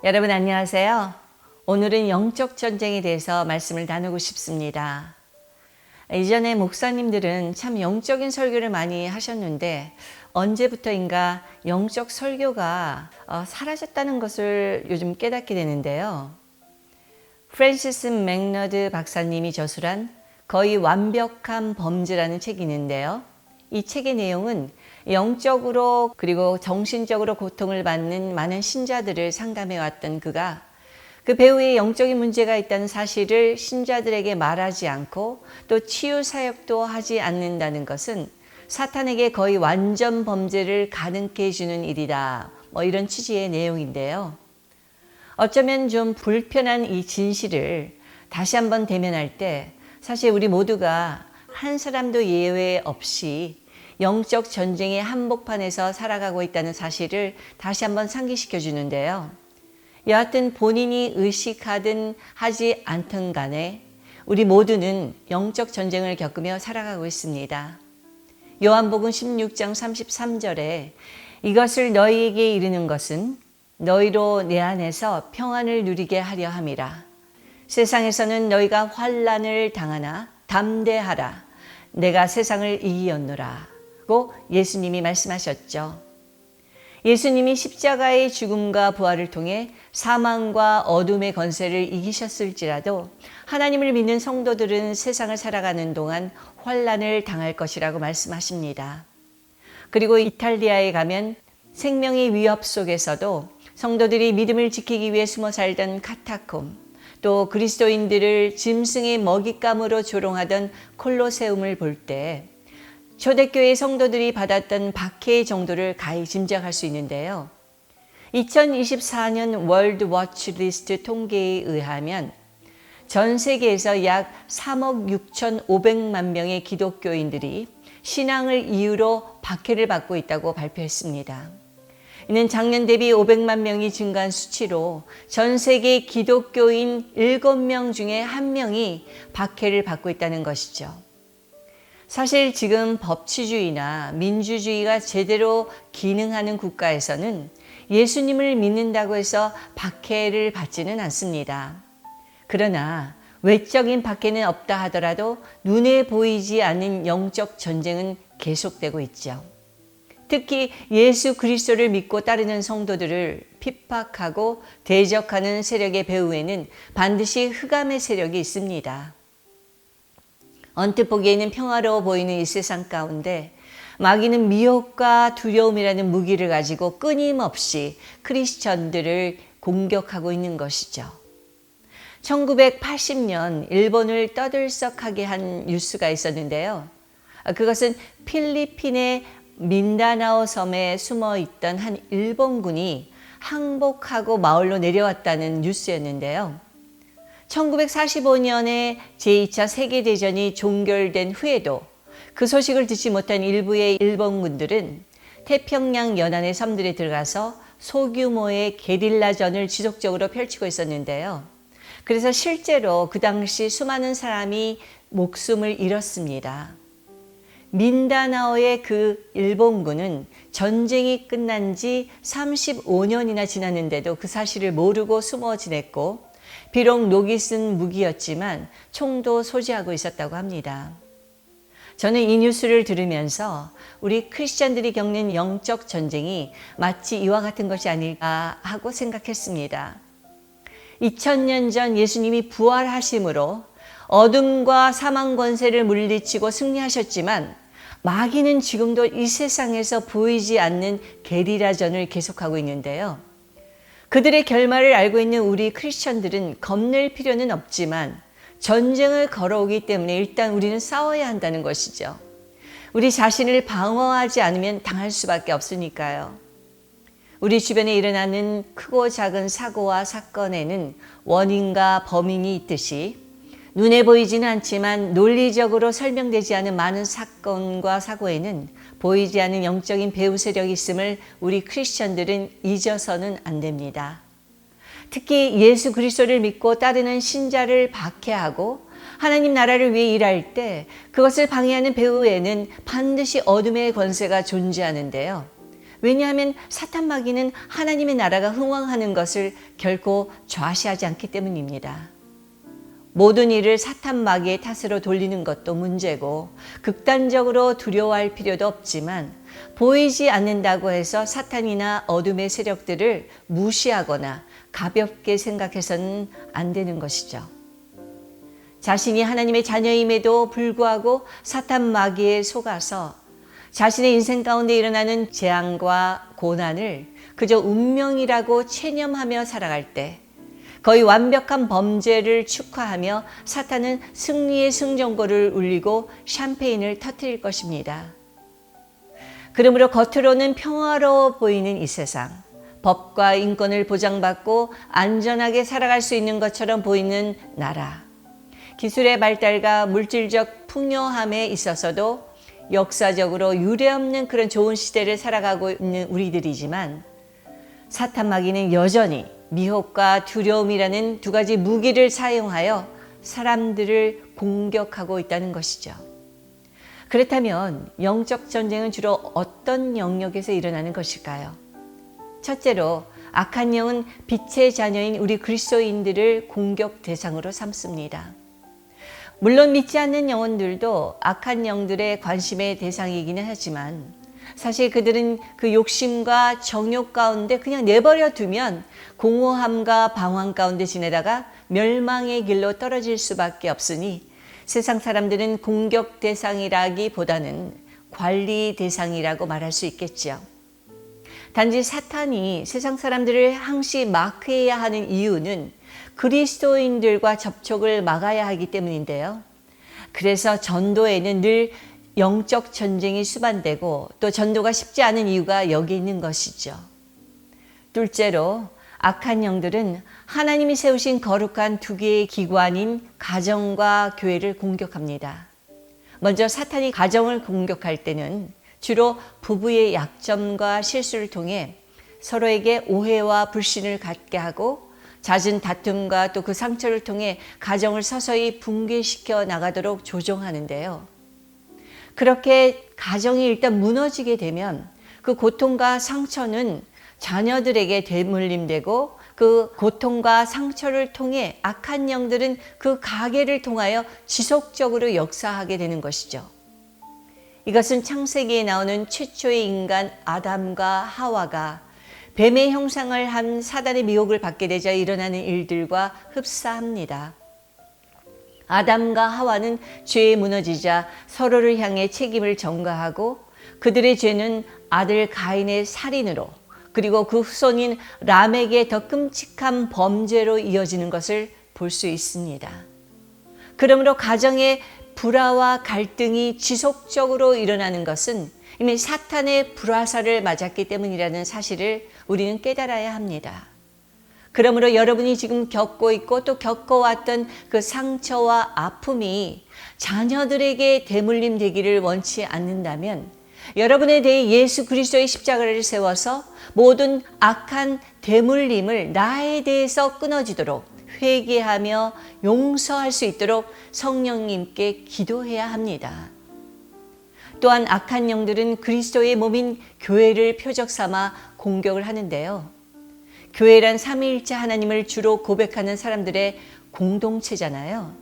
여러분 안녕하세요. 오늘은 영적 전쟁에 대해서 말씀을 나누고 싶습니다. 이전에 목사님들은 참 영적인 설교를 많이 하셨는데 언제부터인가 영적 설교가 사라졌다는 것을 요즘 깨닫게 되는데요. 프랜시스 맥너드 박사님이 저술한 거의 완벽한 범죄라는 책이 있는데요. 이 책의 내용은 영적으로 그리고 정신적으로 고통을 받는 많은 신자들을 상담해 왔던 그가 그 배우의 영적인 문제가 있다는 사실을 신자들에게 말하지 않고 또 치유 사역도 하지 않는다는 것은 사탄에게 거의 완전 범죄를 가능케 해주는 일이다. 이런 취지의 내용인데요. 어쩌면 좀 불편한 이 진실을 다시 한번 대면할 때 사실 우리 모두가 한 사람도 예외 없이 영적 전쟁의 한복판에서 살아가고 있다는 사실을 다시 한번 상기시켜 주는데요. 여하튼 본인이 의식하든 하지 않든 간에 우리 모두는 영적 전쟁을 겪으며 살아가고 있습니다. 요한복음 16장 33절에 이것을 너희에게 이르는 것은 너희로 내 안에서 평안을 누리게 하려 함이라. 세상에서는 너희가 환난을 당하나 담대하라. 내가 세상을 이기었노라. 고 예수님이 말씀하셨죠. 예수님이 십자가의 죽음과 부활을 통해 사망과 어둠의 권세를 이기셨을지라도 하나님을 믿는 성도들은 세상을 살아가는 동안 환난을 당할 것이라고 말씀하십니다. 그리고 이탈리아에 가면 생명의 위협 속에서도 성도들이 믿음을 지키기 위해 숨어 살던 카타콤, 또 그리스도인들을 짐승의 먹잇감으로 조롱하던 콜로세움을 볼 때 초대교회 성도들이 받았던 박해의 정도를 가히 짐작할 수 있는데요. 2024년 월드 워치 리스트 통계에 의하면 전 세계에서 약 3억 6,500만 명의 기독교인들이 신앙을 이유로 박해를 받고 있다고 발표했습니다. 이는 작년 대비 500만 명이 증가한 수치로 전 세계 기독교인 7명 중에 1명이 박해를 받고 있다는 것이죠. 사실 지금 법치주의나 민주주의가 제대로 기능하는 국가에서는 예수님을 믿는다고 해서 박해를 받지는 않습니다. 그러나 외적인 박해는 없다 하더라도 눈에 보이지 않는 영적 전쟁은 계속되고 있죠. 특히 예수 그리스도를 믿고 따르는 성도들을 핍박하고 대적하는 세력의 배후에는 반드시 흑암의 세력이 있습니다. 언뜻 보기에는 평화로워 보이는 이 세상 가운데 마귀는 미혹과 두려움이라는 무기를 가지고 끊임없이 크리스천들을 공격하고 있는 것이죠. 1980년 일본을 떠들썩하게 한 뉴스가 있었는데요. 그것은 필리핀의 민다나오 섬에 숨어 있던 한 일본군이 항복하고 마을로 내려왔다는 뉴스였는데요. 1945년에 제2차 세계대전이 종결된 후에도 그 소식을 듣지 못한 일부의 일본군들은 태평양 연안의 섬들에 들어가서 소규모의 게릴라전을 지속적으로 펼치고 있었는데요. 그래서 실제로 그 당시 수많은 사람이 목숨을 잃었습니다. 민다나오의 그 일본군은 전쟁이 끝난 지 35년이나 지났는데도 그 사실을 모르고 숨어 지냈고 비록 녹이 쓴 무기였지만 총도 소지하고 있었다고 합니다. 저는 이 뉴스를 들으면서 우리 크리스찬들이 겪는 영적 전쟁이 마치 이와 같은 것이 아닐까 하고 생각했습니다. 2000년 전 예수님이 부활하심으로 어둠과 사망 권세를 물리치고 승리하셨지만 마귀는 지금도 이 세상에서 보이지 않는 게리라전을 계속하고 있는데요. 그들의 결말을 알고 있는 우리 크리스천들은 겁낼 필요는 없지만 전쟁을 걸어오기 때문에 일단 우리는 싸워야 한다는 것이죠. 우리 자신을 방어하지 않으면 당할 수밖에 없으니까요. 우리 주변에 일어나는 크고 작은 사고와 사건에는 원인과 범인이 있듯이 눈에 보이지는 않지만 논리적으로 설명되지 않은 많은 사건과 사고에는 보이지 않는 영적인 배후 세력이 있음을 우리 크리스천들은 잊어서는 안 됩니다. 특히 예수 그리스도를 믿고 따르는 신자를 박해하고 하나님 나라를 위해 일할 때 그것을 방해하는 배후에는 반드시 어둠의 권세가 존재하는데요. 왜냐하면 사탄 마귀는 하나님의 나라가 흥왕하는 것을 결코 좌시하지 않기 때문입니다. 모든 일을 사탄 마귀의 탓으로 돌리는 것도 문제고 극단적으로 두려워할 필요도 없지만 보이지 않는다고 해서 사탄이나 어둠의 세력들을 무시하거나 가볍게 생각해서는 안 되는 것이죠. 자신이 하나님의 자녀임에도 불구하고 사탄 마귀에 속아서 자신의 인생 가운데 일어나는 재앙과 고난을 그저 운명이라고 체념하며 살아갈 때 거의 완벽한 범죄를 축하하며 사탄은 승리의 승전고를 울리고 샴페인을 터뜨릴 것입니다. 그러므로 겉으로는 평화로워 보이는 이 세상, 법과 인권을 보장받고 안전하게 살아갈 수 있는 것처럼 보이는 나라, 기술의 발달과 물질적 풍요함에 있어서도 역사적으로 유례없는 그런 좋은 시대를 살아가고 있는 우리들이지만 사탄 마귀는 여전히 미혹과 두려움이라는 두 가지 무기를 사용하여 사람들을 공격하고 있다는 것이죠. 그렇다면 영적 전쟁은 주로 어떤 영역에서 일어나는 것일까요? 첫째로 악한 영은 빛의 자녀인 우리 그리스도인들을 공격 대상으로 삼습니다. 물론 믿지 않는 영혼들도 악한 영들의 관심의 대상이기는 하지만 사실 그들은 그 욕심과 정욕 가운데 그냥 내버려 두면 공허함과 방황 가운데 지내다가 멸망의 길로 떨어질 수밖에 없으니 세상 사람들은 공격 대상이라기보다는 관리 대상이라고 말할 수 있겠지요. 단지 사탄이 세상 사람들을 항시 마크해야 하는 이유는 그리스도인들과 접촉을 막아야 하기 때문인데요. 그래서 전도에는 늘 영적 전쟁이 수반되고 또 전도가 쉽지 않은 이유가 여기 있는 것이죠. 둘째로 악한 영들은 하나님이 세우신 거룩한 두 개의 기관인 가정과 교회를 공격합니다. 먼저 사탄이 가정을 공격할 때는 주로 부부의 약점과 실수를 통해 서로에게 오해와 불신을 갖게 하고 잦은 다툼과 또 그 상처를 통해 가정을 서서히 붕괴시켜 나가도록 조종하는데요. 그렇게 가정이 일단 무너지게 되면 그 고통과 상처는 자녀들에게 되물림되고 그 고통과 상처를 통해 악한 영들은 그 가계를 통하여 지속적으로 역사하게 되는 것이죠. 이것은 창세기에 나오는 최초의 인간 아담과 하와가 뱀의 형상을 한 사단의 미혹을 받게 되자 일어나는 일들과 흡사합니다. 아담과 하와는 죄에 무너지자 서로를 향해 책임을 전가하고 그들의 죄는 아들 가인의 살인으로 그리고 그 후손인 람에게 더 끔찍한 범죄로 이어지는 것을 볼 수 있습니다. 그러므로 가정의 불화와 갈등이 지속적으로 일어나는 것은 이미 사탄의 불화살을 맞았기 때문이라는 사실을 우리는 깨달아야 합니다. 그러므로 여러분이 지금 겪고 있고 또 겪어왔던 그 상처와 아픔이 자녀들에게 대물림 되기를 원치 않는다면 여러분에 대해 예수 그리스도의 십자가를 세워서 모든 악한 대물림을 나에 대해서 끊어지도록 회개하며 용서할 수 있도록 성령님께 기도해야 합니다. 또한 악한 영들은 그리스도의 몸인 교회를 표적 삼아 공격을 하는데요. 교회란 삼위일체 하나님을 주로 고백하는 사람들의 공동체잖아요.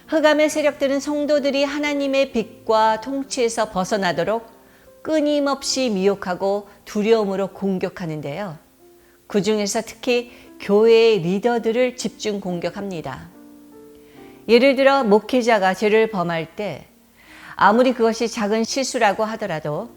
흑암의 세력들은 성도들이 하나님의 빛과 통치에서 벗어나도록 끊임없이 미혹하고 두려움으로 공격하는데요. 그 중에서 특히 교회의 리더들을 집중 공격합니다. 예를 들어 목회자가 죄를 범할 때 아무리 그것이 작은 실수라고 하더라도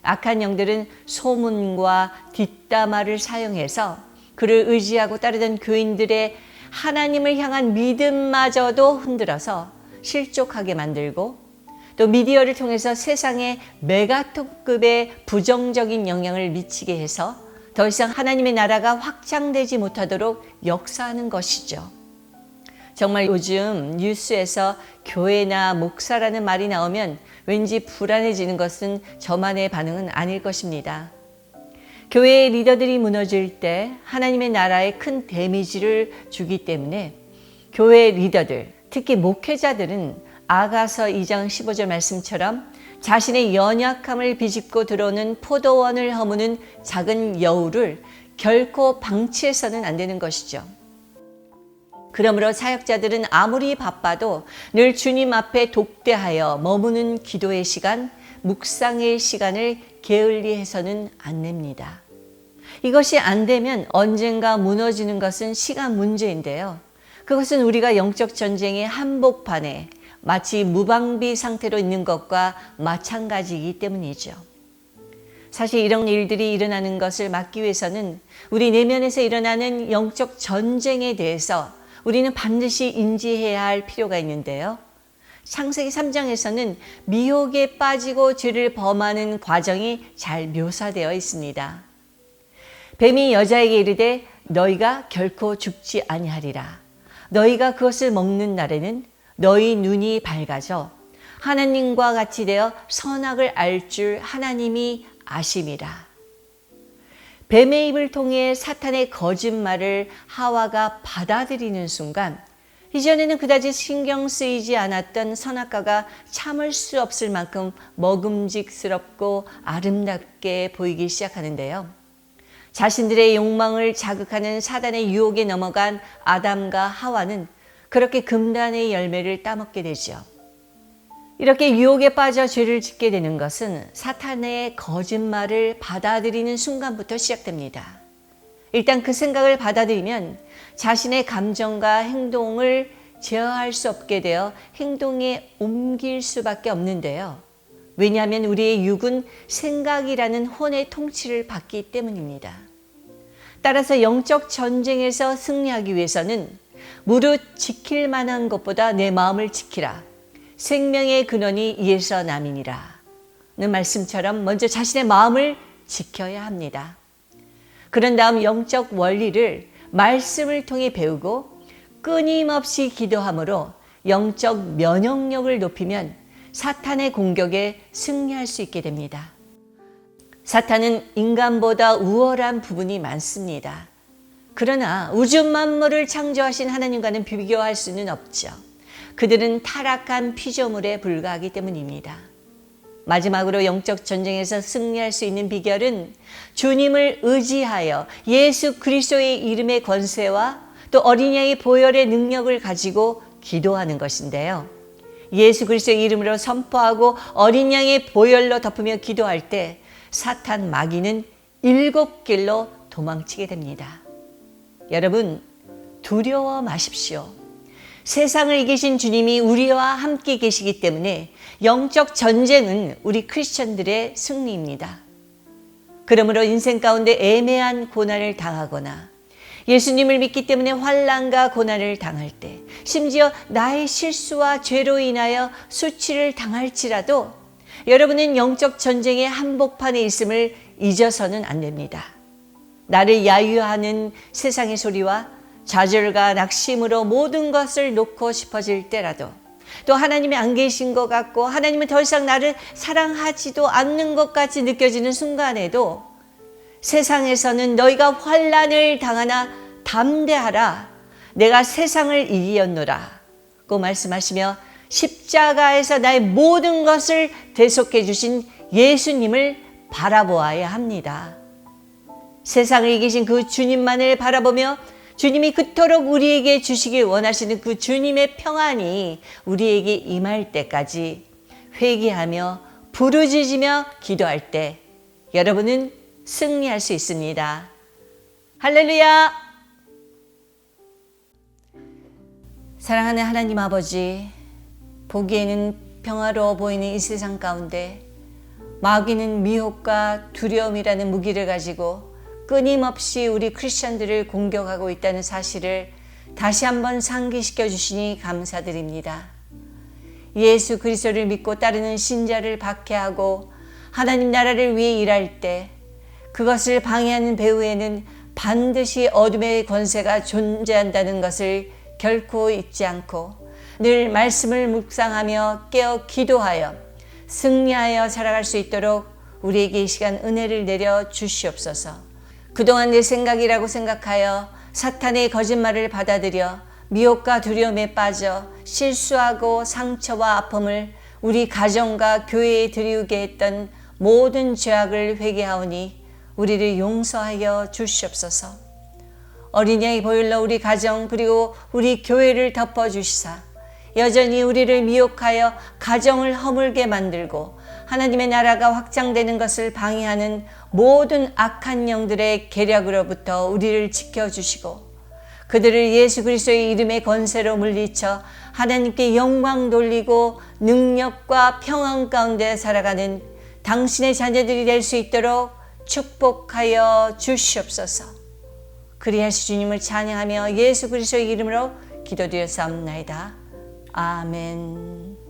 악한 영들은 소문과 뒷담화를 사용해서 그를 의지하고 따르던 교인들의 하나님을 향한 믿음마저도 흔들어서 실족하게 만들고 또 미디어를 통해서 세상에 메가톤급의 부정적인 영향을 미치게 해서 더 이상 하나님의 나라가 확장되지 못하도록 역사하는 것이죠. 정말 요즘 뉴스에서 교회나 목사라는 말이 나오면 왠지 불안해지는 것은 저만의 반응은 아닐 것입니다. 교회의 리더들이 무너질 때 하나님의 나라에 큰 데미지를 주기 때문에 교회의 리더들, 특히 목회자들은 아가서 2장 15절 말씀처럼 자신의 연약함을 비집고 들어오는 포도원을 허무는 작은 여우를 결코 방치해서는 안 되는 것이죠. 그러므로 사역자들은 아무리 바빠도 늘 주님 앞에 독대하여 머무는 기도의 시간, 묵상의 시간을 게을리해서는 안 됩니다. 이것이 안 되면 언젠가 무너지는 것은 시간 문제인데요. 그것은 우리가 영적 전쟁의 한복판에 마치 무방비 상태로 있는 것과 마찬가지이기 때문이죠. 사실 이런 일들이 일어나는 것을 막기 위해서는 우리 내면에서 일어나는 영적 전쟁에 대해서 우리는 반드시 인지해야 할 필요가 있는데요. 창세기 3장에서는 미혹에 빠지고 죄를 범하는 과정이 잘 묘사되어 있습니다. 뱀이 여자에게 이르되 너희가 결코 죽지 아니하리라. 너희가 그것을 먹는 날에는 너희 눈이 밝아져 하나님과 같이 되어 선악을 알 줄 하나님이 아심이라. 뱀의 입을 통해 사탄의 거짓말을 하와가 받아들이는 순간 이전에는 그다지 신경 쓰이지 않았던 선악과가 참을 수 없을 만큼 먹음직스럽고 아름답게 보이기 시작하는데요. 자신들의 욕망을 자극하는 사단의 유혹에 넘어간 아담과 하와는 그렇게 금단의 열매를 따먹게 되죠. 이렇게 유혹에 빠져 죄를 짓게 되는 것은 사탄의 거짓말을 받아들이는 순간부터 시작됩니다. 일단 그 생각을 받아들이면 자신의 감정과 행동을 제어할 수 없게 되어 행동에 옮길 수밖에 없는데요. 왜냐하면 우리의 육은 생각이라는 혼의 통치를 받기 때문입니다. 따라서 영적 전쟁에서 승리하기 위해서는 무릇 지킬 만한 것보다 내 마음을 지키라. 생명의 근원이 이에서 남이니라. 는 말씀처럼 먼저 자신의 마음을 지켜야 합니다. 그런 다음 영적 원리를 말씀을 통해 배우고 끊임없이 기도함으로 영적 면역력을 높이면 사탄의 공격에 승리할 수 있게 됩니다. 사탄은 인간보다 우월한 부분이 많습니다. 그러나 우주 만물을 창조하신 하나님과는 비교할 수는 없죠. 그들은 타락한 피조물에 불과하기 때문입니다. 마지막으로 영적 전쟁에서 승리할 수 있는 비결은 주님을 의지하여 예수 그리스도의 이름의 권세와 또 어린 양의 보혈의 능력을 가지고 기도하는 것인데요. 예수 그리스도의 이름으로 선포하고 어린 양의 보혈로 덮으며 기도할 때 사탄 마귀는 7길로 도망치게 됩니다. 여러분, 두려워 마십시오. 세상을 이기신 주님이 우리와 함께 계시기 때문에 영적 전쟁은 우리 크리스천들의 승리입니다. 그러므로 인생 가운데 애매한 고난을 당하거나 예수님을 믿기 때문에 환난과 고난을 당할 때, 심지어 나의 실수와 죄로 인하여 수치를 당할지라도 여러분은 영적 전쟁의 한복판에 있음을 잊어서는 안 됩니다. 나를 야유하는 세상의 소리와 좌절과 낙심으로 모든 것을 놓고 싶어질 때라도, 또 하나님이 안 계신 것 같고 하나님은 더 이상 나를 사랑하지도 않는 것 같이 느껴지는 순간에도 세상에서는 너희가 환난을 당하나 담대하라. 내가 세상을 이기었노라. 고 말씀하시며 십자가에서 나의 모든 것을 대속해 주신 예수님을 바라보아야 합니다. 세상을 이기신 그 주님만을 바라보며 주님이 그토록 우리에게 주시길 원하시는 그 주님의 평안이 우리에게 임할 때까지 회개하며 부르짖으며 기도할 때 여러분은 승리할 수 있습니다. 할렐루야! 사랑하는 하나님 아버지, 보기에는 평화로워 보이는 이 세상 가운데 마귀는 미혹과 두려움이라는 무기를 가지고 끊임없이 우리 크리스천들을 공격하고 있다는 사실을 다시 한번 상기시켜 주시니 감사드립니다. 예수 그리스도를 믿고 따르는 신자를 박해하고 하나님 나라를 위해 일할 때 그것을 방해하는 배후에는 반드시 어둠의 권세가 존재한다는 것을 결코 잊지 않고 늘 말씀을 묵상하며 깨어 기도하여 승리하여 살아갈 수 있도록 우리에게 이 시간 은혜를 내려 주시옵소서. 그동안 내 생각이라고 생각하여 사탄의 거짓말을 받아들여 미혹과 두려움에 빠져 실수하고 상처와 아픔을 우리 가정과 교회에 드리우게 했던 모든 죄악을 회개하오니 우리를 용서하여 주시옵소서. 어린아이 보혈로 우리 가정 그리고 우리 교회를 덮어주시사 여전히 우리를 미혹하여 가정을 허물게 만들고 하나님의 나라가 확장되는 것을 방해하는 모든 악한 영들의 계략으로부터 우리를 지켜주시고 그들을 예수 그리스도의 이름의 권세로 물리쳐 하나님께 영광 돌리고 능력과 평안 가운데 살아가는 당신의 자녀들이 될 수 있도록 축복하여 주시옵소서. 그리하시 주님을 찬양하며 예수 그리스도의 이름으로 기도드렸사옵나이다. 아멘.